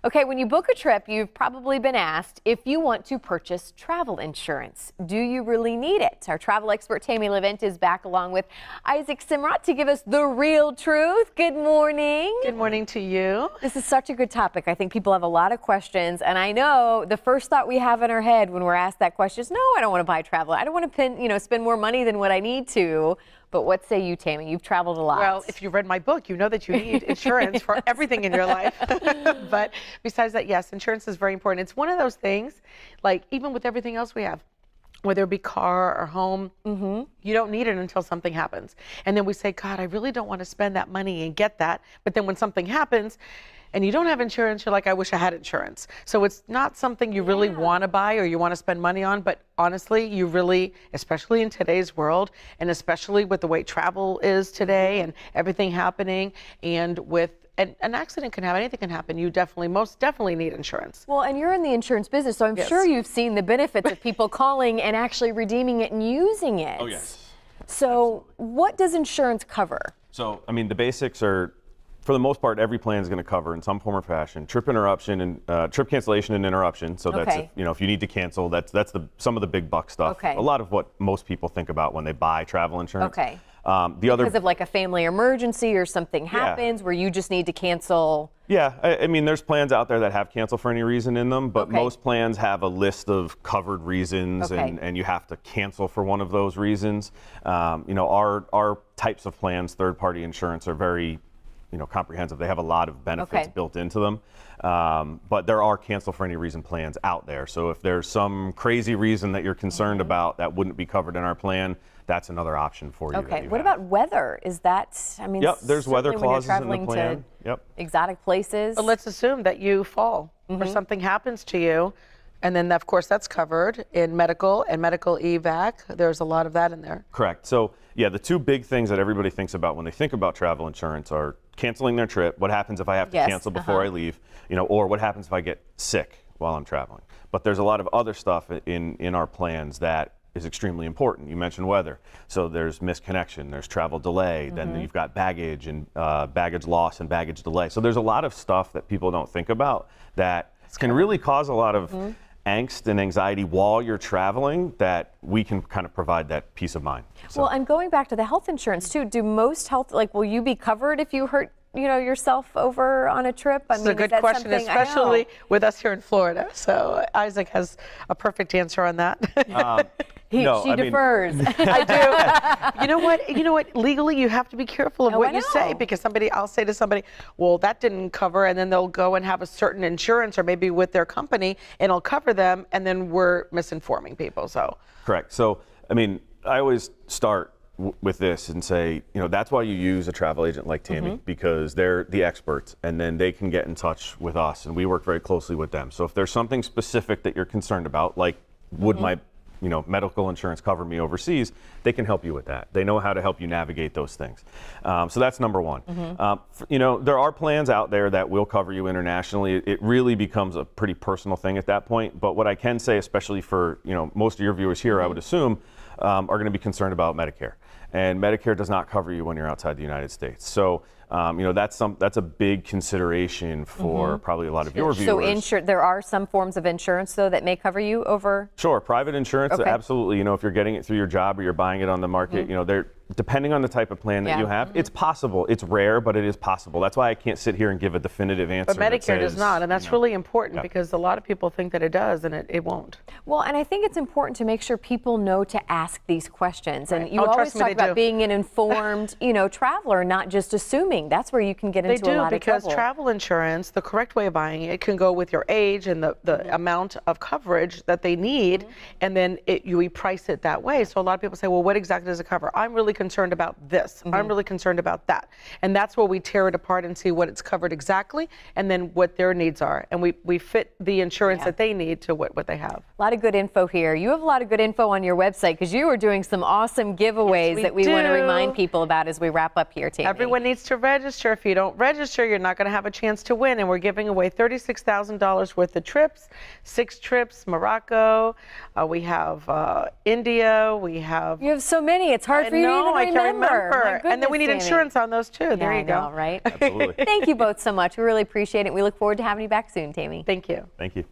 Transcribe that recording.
Okay, when you book a trip, you've probably been asked if you want to purchase travel insurance. Do you really need it? Our travel expert Tammy Levent is back along with Isaac Simrat to give us the real truth. Good morning. Good morning to you. This is such a good topic. I think people have a lot of questions, and I know the first thought we have in our head when we're asked that question is, no, I don't want to buy travel. I don't want to spend more money than what I need to. But what say you, Tammy? You've traveled a lot. Well, if you read my book, you know that you need insurance for everything in your life. But besides that, yes, insurance is very important. It's one of those things, like even with everything else we have, whether it be car or home, you don't need it until something happens. And then we say, God, I really don't want to spend that money and get that. But then when something happens, and you don't have insurance, you're like, I wish I had insurance. So it's not something you really want to buy or you want to spend money on, but honestly, you really, especially in today's world, and especially with the way travel is today and everything happening, and with an accident can happen, anything can happen, you most definitely need insurance. Well, and you're in the insurance business, so I'm sure you've seen the benefits of people calling and actually redeeming it and using it. Oh, yes. So what does insurance cover? So, I mean, the basics are, for the most part, every plan is going to cover in some form or fashion trip interruption and trip cancellation and interruption. So that's if you need to cancel, that's some of the big buck stuff. Okay. A lot of what most people think about when they buy travel insurance. Okay. Because of like a family emergency or something happens where you just need to cancel. Yeah, I mean, there's plans out there that have cancel for any reason in them, but most plans have a list of covered reasons, and you have to cancel for one of those reasons. Our types of plans, third-party insurance, are very comprehensive. They have a lot of benefits built into them, but there are cancel for any reason plans out there. So if there's some crazy reason that you're concerned about that wouldn't be covered in our plan, that's another option for you. Okay. What about weather? Is that, I mean, yep, there's weather clauses in the plan. To exotic places. But let's assume that you fall or something happens to you, and then of course that's covered in medical and medical evac. There's a lot of that in there. Correct. So yeah, the two big things that everybody thinks about when they think about travel insurance are canceling their trip, what happens if I have to cancel before I leave, or what happens if I get sick while I'm traveling. But there's a lot of other stuff in our plans that is extremely important. You mentioned weather. So there's misconnection, there's travel delay, then you've got baggage and baggage loss and baggage delay. So there's a lot of stuff that people don't think about that can really cause a lot of angst and anxiety while you're traveling, that we can kind of provide that peace of mind. So. Well, and going back to the health insurance too, do most health, will you be covered if you hurt yourself over on a trip? That's a good question, especially with us here in Florida. So Isaac has a perfect answer on that. She defers. I do. You know what? Legally, you have to be careful of what you say, because I'll say to somebody, well, that didn't cover, and then they'll go and have a certain insurance, or maybe with their company, and it'll cover them, and then we're misinforming people. So. Correct. So, I mean, I always start with this and say, that's why you use a travel agent like Tammy, because they're the experts, and then they can get in touch with us, and we work very closely with them. So if there's something specific that you're concerned about, like would my medical insurance cover me overseas, they can help you with that. They know how to help you navigate those things. So that's number one. There are plans out there that will cover you internationally. It really becomes a pretty personal thing at that point. But what I can say, especially for most of your viewers here, I would assume, are going to be concerned about Medicare. And Medicare does not cover you when you're outside the United States. So, that's a big consideration for probably a lot of your viewers. So there are some forms of insurance, though, that may cover you over? Sure, private insurance, absolutely. If you're getting it through your job or you're buying it on the market, depending on the type of plan that you have, it's possible. It's rare, but it is possible. That's why I can't sit here and give a definitive answer. But Medicare does not, and that's really important, because a lot of people think that it does, and it won't. Well, and I think it's important to make sure people know to ask these questions. And you always talk about being an informed, traveler, not just assuming. That's where you can get into a lot of trouble. Because travel insurance, the correct way of buying it, can go with your age and the amount of coverage that they need, and then we price it that way. So a lot of people say, well, what exactly does it cover? I'm really concerned about this. I'm really concerned about that. And that's where we tear it apart and see what it's covered exactly, and then what their needs are. And we fit the insurance that they need to what they have. A lot of good info here. You have a lot of good info on your website, because you are doing some awesome giveaways that we want to remind people about as we wrap up here, Tammy. Everyone needs to register. If you don't register, you're not going to have a chance to win. And we're giving away $36,000 worth of trips, 6 trips, Morocco. We have India. We have. You have so many. It's hard for you to No, I even can't remember. My And then we need goodness, Tammy. insurance on those too. There Yeah, you go. I know, right? Absolutely. Thank you both so much. We really appreciate it. We look forward to having you back soon, Tammy. Thank you. Thank you.